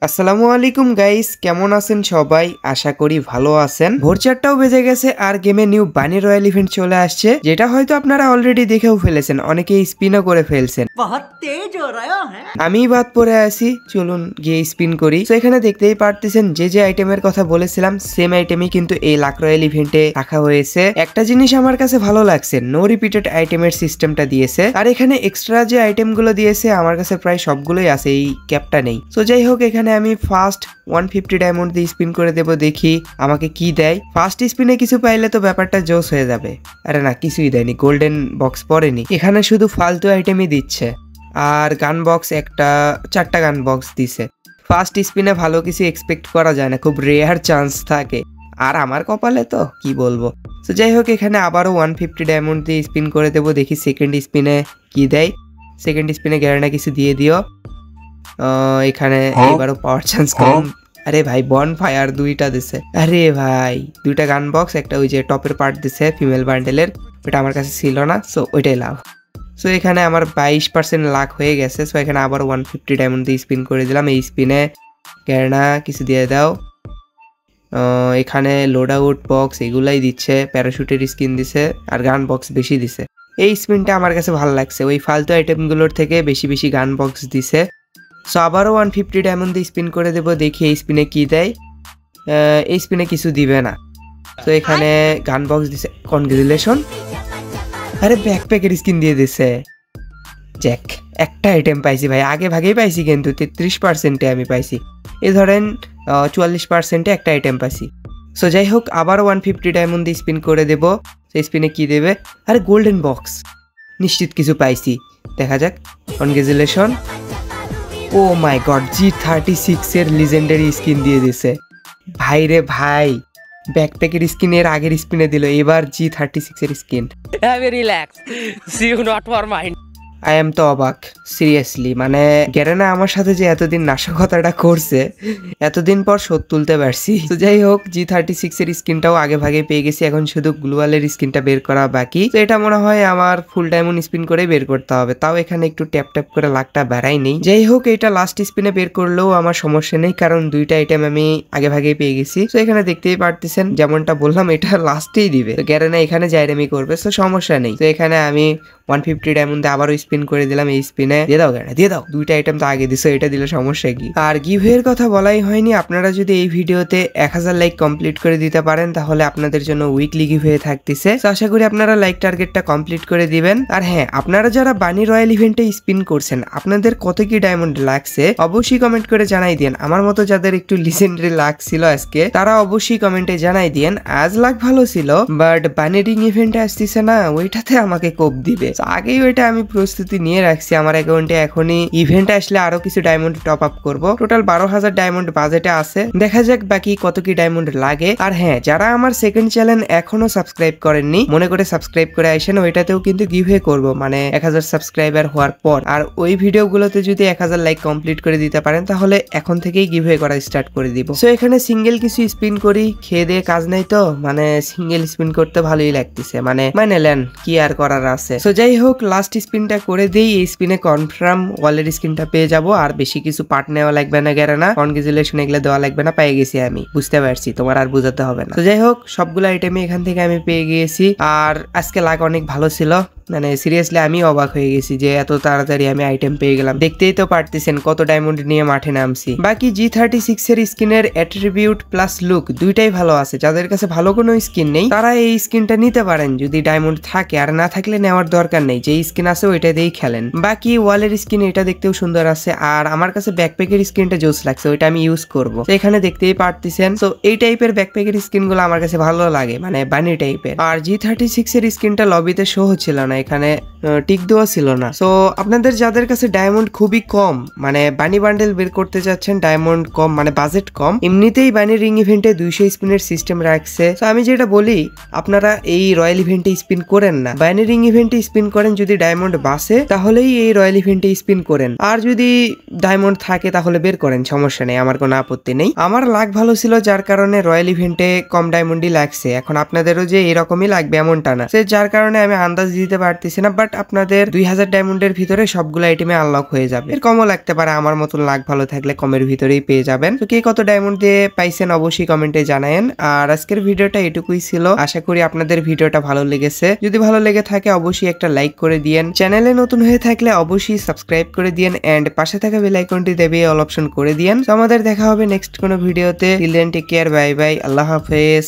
আসসালামু আলাইকুম গাইস, কেমন আছেন সবাই? আশা করি ভালো আছেন। ভোর 4টাও বেজে গেছে আর গেমে নিউ বানি রয়্যাল ইভেন্ট চলে আসছে, যেটা হয়তো আপনারা অলরেডি দেখেও ফেলেছেন, অনেকেই স্পিনও করে ফেলছেন। আমি বাদ পড়ে আছি, চলুন গিয়ে স্পিন করি। তো এখানে দেখতেই পারতেছেন যে আইটেমের কথা বলেছিলাম সেম আইটেমই কিন্তু এই লাক রয়্যাল ইভেন্টে রাখা হয়েছে। একটা জিনিস আমার কাছে ভালো লাগছে, নো রিপিটেড আইটেমের সিস্টেমটা দিয়েছে। আর এখানে এক্সট্রা যে আইটেম গুলো দিয়েছে আমার কাছে প্রায় সবগুলোই আছে, এই ক্যাপটা নেই। তো যাই হোক, এখানে আমি ফার্স্ট 150 ডায়মন্ড দিয়ে স্পিন করে দেব, দেখি আমাকে কি দেয়। ফার্স্ট স্পিনে কিছু পাইলে তো ব্যাপারটা জোস হয়ে যাবে। আরে না, কিছুই দেয়নি, গোল্ডেন বক্স পড়েনি, এখানে শুধু ফালতু আইটেমই দিচ্ছে। আর গান বক্স একটা, 4টা গান বক্স দিছে। ফার্স্ট স্পিনে ভালো কিছু এক্সপেক্ট করা যায় না, খুব রেয়ার চান্স থাকে। আর আমার কপালে তো কি বলবো। তো যাই হোক, এখানে আবারও 150 ডায়মন্ড দিয়ে স্পিন করে দেবো, দেখি সেকেন্ড স্পিনে কি দেয়। সেকেন্ড স্পিনে গ্যারান্টি কিছু দিয়ে দিও। এখানে এবারও পাওয়ার চান্স কম। আরে ভাই, বন ফায়ার 2টা দিছে। আরে ভাই, 2টা গান বক্স, একটা ওই যে টপের পার্ট দিছে ফিমেল বান্ডেলের, ওটা আমার কাছে ছিল না, সো ওইটাই লাভ। সো এখানে আমার 22% লাখ হয়ে গেছে। সো এখানে আবার 150 ডায়মন্ড দিয়ে স্পিন করে দিলাম। এই স্পিনে গ্যারান্টি কিছু দিয়ে দাও। এখানে লোড আউট বক্স এগুলাই দিচ্ছে, প্যারাশুটের স্কিন দিছে আর গান বক্স বেশি দিছে। এই স্পিনটা আমার কাছে ভালো লাগছে, ওই ফালতু আইটেমগুলোর থেকে বেশি বেশি গান বক্স দিছে। সো আবারও 150 ডায়মন্ড দিয়ে স্পিন করে দেবো, দেখি এই স্পিনে কি দেয়। এই স্পিনে কিছু দিবে না। তো এখানে গান বক্স দিছে, কনগ্রেচুলেশন। আরে ব্যাকপ্যাকের স্কিন দিয়ে দিছে। জ্যাক, একটা আইটেম পাইছি ভাই, আগে ভাগেই পাইছি, কিন্তু 33%-এ আমি পাইছি। এ ধরেন 44%-এ একটা আইটেম পাইছি। সো যাই হোক, আবারও 150 ডায়মন্ড দিয়ে স্পিন করে দেবো। সেই স্পিনে কি দেবে? আরে গোল্ডেন বক্স, নিশ্চিত কিছু পাইছি, দেখা যাক। কনগ্রেচুলেশন। ও মাই গড, G36 এর লিজেন্ডারি স্কিন দিয়ে দিছে। ভাই রে ভাই, ব্যাকপ্যাকের স্কিন এর আগের স্পিনে দিল, এবার G36 এর skin. Relax, see you not for mind. I am তো অবাক, সিরিয়াসলি। মানে গ্যারেনা আমার সাথে যে এতদিন নাশকতাটা করছে, এতদিন পর শোধ তুলতে পারছি। তো যাই হোক, G36 এর স্কিনটাও আগে ভাগে পেয়ে গেছি, এখন শুধু গ্লোয়ালের স্কিনটা বের করা বাকি। তো এটা মনে হয় আমার ফুল ডায়মন্ড স্পিন করে বের করতে হবে, তাও এখানে একটু ট্যাপ ট্যাপ করে লাখটা বাড়াই নেই। যাই হোক, এটা লাস্ট স্পিনে বের করলেও আমার সমস্যা নেই, কারণ 2টা আইটেম আমি আগে ভাগে পেয়ে গেছি। তো এখানে দেখতেই পারতেছেন, যেমনটা বললাম, এটা লাস্টেই দিবে। তো গ্যারেনা এখানে জাইরেমি করবে, তো সমস্যা নেই। তো এখানে আমি 150 ডায়মন্ড আবারও স্পিন করে দিলাম। এই স্পিনে দিয়ে দাও গ্যারান্টি, দিয়ে দাও। 2টা আইটেম তো আগে দিছো, এটা দিলে সমস্যা কি? আর গিভের কথা বলাই হয়নি, আপনারা যদি এই ভিডিওতে 1000 লাইক কমপ্লিট করে দিতে পারেন তাহলে আপনাদের জন্য উইকলি গিভে থাকতেছে। তো আশা করি আপনারা লাইক টার্গেটটা কমপ্লিট করে দিবেন। আর হ্যাঁ, আপনারা যারা বানি রয়্যাল ইভেন্টে স্পিন করছেন, আপনাদের কত কি ডায়মন্ড লাগছে অবশ্যই কমেন্ট করে জানাই দিন। আমার মতো যাদের একটু লিজেন্ডারি লাক ছিল আজকে, তারা অবশ্যই কমেন্টে জানাই দিন। আজ লাক ভালো ছিল, বাট বানি রিং ইভেন্টে আসতেছে না, ওইটাতে আমাকে কোপ দিবে। আগেই ওইটা আমি প্রস্তুতি নিয়ে রাখছি আমার অ্যাকাউন্টে। এখনই ইভেন্ট আসলে আরো কিছু ডায়মন্ড টপ আপ করবো। টোটাল 12,000 ডায়মন্ড বাজেটে আছে, দেখা যাক বাকি কত কি ডায়মন্ড লাগে। আর হ্যাঁ, যারা আমার সেকেন্ড চ্যানেল এখনো সাবস্ক্রাইব করেননি, মনে করে সাবস্ক্রাইব করে আসেন, ওইটাতেও কিন্তু গিভে করব, মানে 1000 সাবস্ক্রাইবার হওয়ার পর। আর ওই ভিডিওগুলোতে যদি 1000 লাইক কমপ্লিট করে দিতে পারেন তাহলে এখন থেকেই গিভে করা স্টার্ট করে দিব। সো এখানে সিঙ্গেল কিছু স্পিন করি, খেয়ে দিয়ে কাজ নাই তো, মানে সিঙ্গেল স্পিন করতে ভালোই লাগতেছে, মানে নেন কি আর করার আছে। সো যাই হোক, লাস্ট স্পিনটা করে দেই। এই স্পিনে কনফার্ম ওয়ালের স্কিনটা পেয়ে যাব, আর বেশি কিছু পার্ট নেওয়া লাগবে না। গ্যারানা কনগ্রেচুলেশন এগুলো দেওয়া লাগবে না, পেয়ে গেছি আমি, বুঝতে পারছি, তোমার আর বোঝাতে হবে না। তো যাই হোক, সবগুলো আইটেমই এখান থেকে আমি পেয়ে গিয়েছি। আর আজকে লাগ অনেক ভালো ছিল, মানে সিরিয়াসলি আমি অবাক হয়ে গেছি যে এত তাড়াতাড়ি আমি আইটেম পেয়ে গেলাম। দেখতেই তো পারতেছেন কত ডায়মন্ড নিয়ে মাঠে নামছি। বাকি G36 এর স্কিনের অ্যাট্রিবিউট প্লাস লুক দুইটাই ভালো আছে। যাদের কাছে ভালো কোনো স্কিন নেই তারা এই স্কিনটা নিতে পারেন যদি ডায়মন্ড থাকে, আর না থাকলে নেওয়ার দরকার নেই, যে স্কিন আছে ওইটা দিয়েই খেলেন। বাকি ওয়ালের স্কিন এটা দেখতেও সুন্দর আছে, আর আমার কাছে ব্যাকপ্যাকের স্কিনটা জোস লাগছে, ওইটা আমি ইউজ করব। এখানে দেখতেই পারতেছেন। তো এই টাইপের ব্যাকপ্যাকের স্কিন গুলো আমার কাছে ভালো লাগে, মানে বানি টাইপের। আর G36 এর স্কিনটা লবিতে শো হচ্ছিল না, এখানে টিক দেওয়া ছিল না। সো আপনাদের যাদের কাছে ডায়মন্ড খুবই কম, মানে বানি বান্ডেল বের করতে যাচ্ছেন, ডায়মন্ড কম, মানে বাজেট কম, এমনিতেই বানি রিং ইভেন্টে 200 স্পিনের সিস্টেম রাখছে। তো আমি যেটা বলি, আপনারা এই রয়্যাল ইভেন্টে স্পিন করেন না, বানি রিং ইভেন্টে স্পিন করেন। যদি ডায়মন্ড বাসে তাহলেই এই রয়্যাল ইভেন্টে স্পিন করেন, আর যদি ডায়মন্ড থাকে তাহলে বের করেন, সমস্যা নেই, আমার কোনো আপত্তি নেই। আমার লাক ভালো ছিল যার কারণে রয়্যাল ইভেন্টে কম ডায়মন্ডই লাগছে। এখন আপনাদেরও যে এরকমই লাগবে এমনটা না, যার কারণে আমি আন্দাজ দিতে পারতেছি না, বাট আপনাদের 2000 ডায়মন্ডের ভিতরে সবগুলো আইটেমে আনলক হয়ে যাবে। এর কমও লাগতে পারে, আমার মতন লাক ভালো থাকলে কমের ভিতরেই পেয়ে যাবেন। তো কে কত ডায়মন্ড দিয়ে পাইছেন অবশ্যই কমেন্টে জানায়েন। আর আজকের ভিডিওটা এটুকুই ছিল, আশা করি আপনাদের ভিডিওটা ভালো লেগেছে। যদি ভালো লেগে থাকে অবশ্যই একটা লাইক করে দিয়েন, চ্যানেলে নতুন হয়ে থাকলে অবশ্যই সাবস্ক্রাইব করে দিয়েন এন্ড পাশে থাকা বেল আইকনটি দেবে অল অপশন করে দিয়েন। তো আমাদের দেখা হবে নেক্সট কোনো ভিডিওতে। Till then take care, bye bye, আল্লাহ হাফেজ।